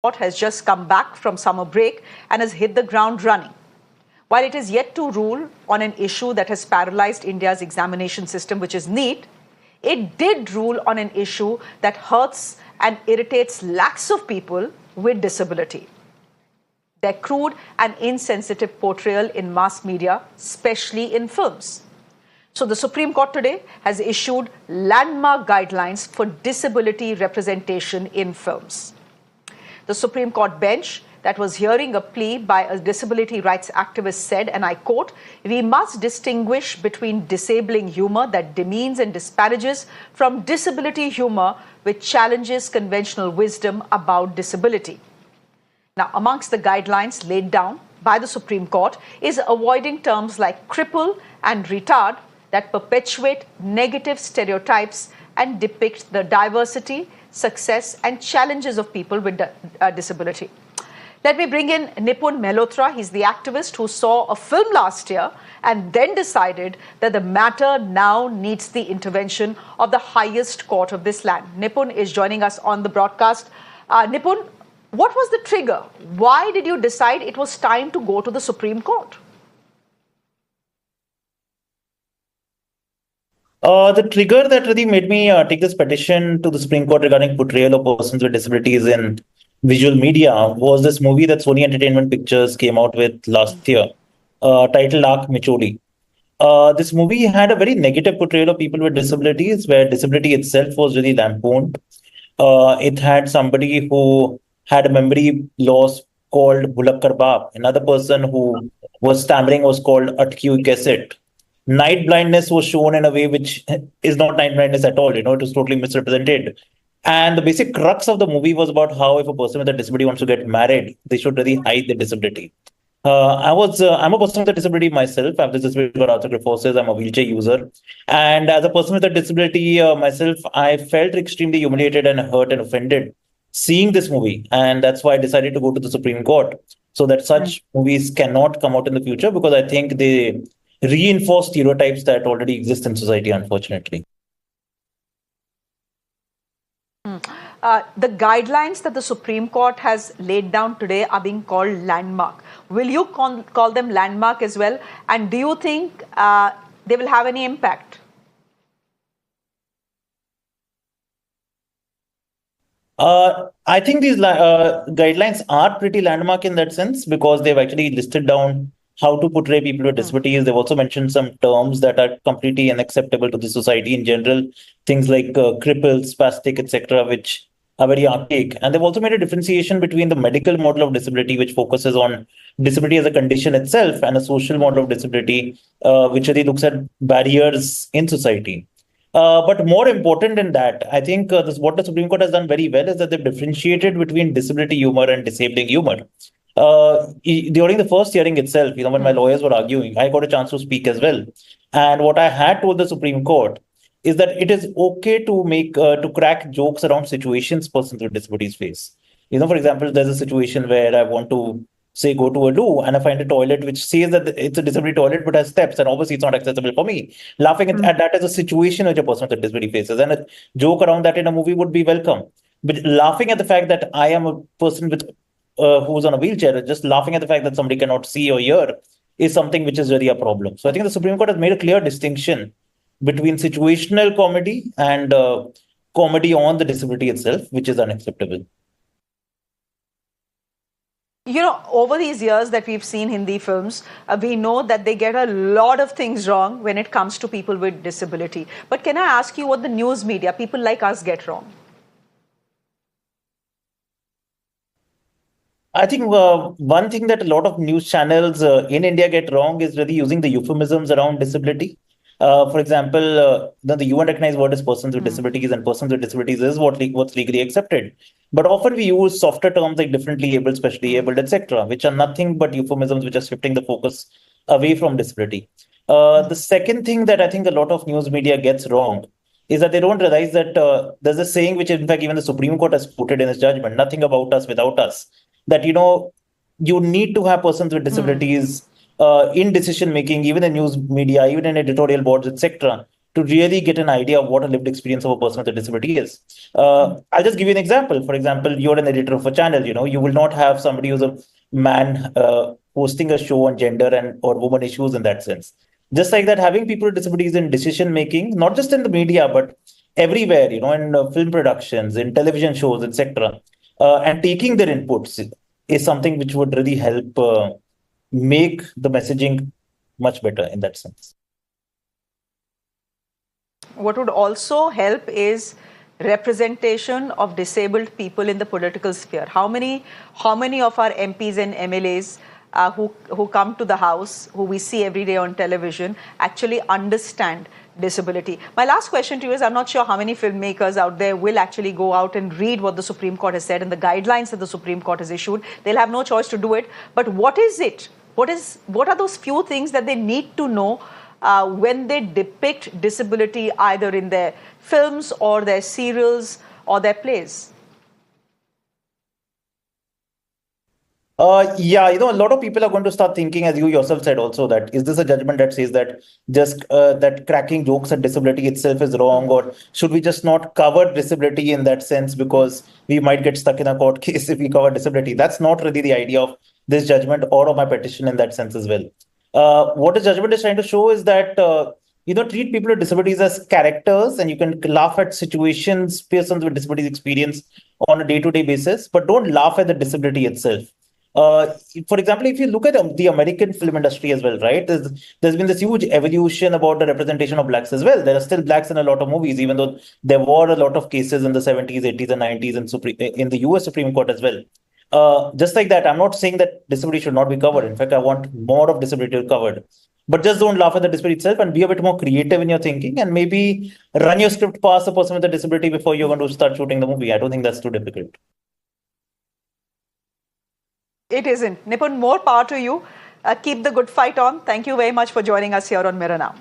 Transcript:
Court has just come back from summer break and has hit the ground running. While it is yet to rule on an issue that has paralyzed India's examination system, which is NEET, it did rule on an issue that hurts and irritates lakhs of people with disability. Their crude and insensitive portrayal in mass media, especially in films. So the Supreme Court today has issued landmark guidelines for disability representation in films. The Supreme Court bench that was hearing a plea by a disability rights activist said, and I quote, "We must distinguish between disabling humor that demeans and disparages from disability humor which challenges conventional wisdom about disability." Now, amongst the guidelines laid down by the Supreme Court is avoiding terms like cripple and retard that perpetuate negative stereotypes and depict the diversity, success, and challenges of people with disability. Let me bring in Nipun Malhotra. He's the activist who saw a film last year and then decided that the matter now needs the intervention of the highest court of this land. Nipun is joining us on the broadcast. Nipun, what was the trigger? Why did you decide it was time to go to the Supreme Court? The trigger that really made me take this petition to the Supreme Court regarding portrayal of persons with disabilities in visual media was this movie that Sony Entertainment Pictures came out with last year, titled Aankh Micholi. This movie had a very negative portrayal of people with disabilities, where disability itself was really lampooned. It had somebody who had a memory loss called Bulakkar Baap. Another person who was stammering was called Atki Keset. Night blindness was shown in a way which is not night blindness at all. It was totally misrepresented. And the basic crux of the movie was about how if a person with a disability wants to get married, they should really hide the disability. I'm a person with a disability myself. I have this disability called arthrogryposis. I'm a wheelchair user. And as a person with a disability myself, I felt extremely humiliated and hurt and offended seeing this movie. And that's why I decided to go to the Supreme Court so that such movies cannot come out in the future, because I think they reinforce stereotypes that already exist in society, unfortunately. The guidelines that the Supreme Court has laid down today are being called landmark. Will you call them landmark as well? And do you think they will have any impact? I think these guidelines are pretty landmark in that sense, because they've actually listed down how to portray people with disabilities. They've also mentioned some terms that are completely unacceptable to the society in general, things like crippled, spastic, etc., which are very archaic. And they've also made a differentiation between the medical model of disability, which focuses on disability as a condition itself, and a social model of disability, which really looks at barriers in society. But more important than that, I think what the Supreme Court has done very well is that they've differentiated between disability humor and disabling humor. During the first hearing itself, when my lawyers were arguing, I got a chance to speak as well. And what I had told the Supreme Court is that it is okay to crack jokes around situations persons with disabilities face. For example, there's a situation where I want to say go to a loo and I find a toilet which says that it's a disability toilet but has steps, and obviously it's not accessible for me. Laughing at that as a situation which a person with a disability faces, and a joke around that in a movie would be welcome. But laughing at the fact that I am a person with who's on a wheelchair, just laughing at the fact that somebody cannot see or hear is something which is really a problem. So I think the Supreme Court has made a clear distinction between situational comedy and comedy on the disability itself, which is unacceptable. Over these years that we've seen Hindi films, we know that they get a lot of things wrong when it comes to people with disability. But can I ask you what the news media, people like us, get wrong? I think one thing that a lot of news channels in India get wrong is really using the euphemisms around disability. For example, the UN recognized word is persons with disabilities, and persons with disabilities is what's legally accepted. But often we use softer terms like differently abled, specially abled, etc., which are nothing but euphemisms which are shifting the focus away from disability. The second thing that I think a lot of news media gets wrong is that they don't realize that there's a saying which, in fact, even the Supreme Court has quoted in its judgment: nothing about us without us. That, you need to have persons with disabilities in decision making, even in news media, even in editorial boards, etc., to really get an idea of what a lived experience of a person with a disability is. I'll just give you an example. For example, you're an editor of a channel. You will not have somebody who's a man hosting a show on gender and or woman issues in that sense. Just like that, having people with disabilities in decision making, not just in the media but everywhere, in film productions, in television shows, etc., and taking their inputs is something which would really help make the messaging much better in that sense. What would also help is representation of disabled people in the political sphere. How many of our MPs and MLAs who come to the House, who we see every day on television, actually understand disability? My last question to you is, I'm not sure how many filmmakers out there will actually go out and read what the Supreme Court has said and the guidelines that the Supreme Court has issued. They'll have no choice to do it. But what is it? What are those few things that they need to know when they depict disability either in their films or their serials or their plays? Yeah, a lot of people are going to start thinking, as you yourself said also, that is this a judgment that says that just that cracking jokes at disability itself is wrong, or should we just not cover disability in that sense because we might get stuck in a court case if we cover disability? That's not really the idea of this judgment or of my petition in that sense as well. What the judgment is trying to show is that treat people with disabilities as characters, and you can laugh at situations persons with disabilities experience on a day-to-day basis, but don't laugh at the disability itself. For example, if you look at the American film industry as well, right, there's been this huge evolution about the representation of blacks as well. There are still blacks in a lot of movies, even though there were a lot of cases in the 70s, 80s, and 90s in the US Supreme Court as well. Just like that, I'm not saying that disability should not be covered. In fact, I want more of disability covered. But just don't laugh at the disability itself and be a bit more creative in your thinking, and maybe run your script past a person with a disability before you're going to start shooting the movie. I don't think that's too difficult. It isn't. Nipun, more power to you. Keep the good fight on. Thank you very much for joining us here on Mirror Now.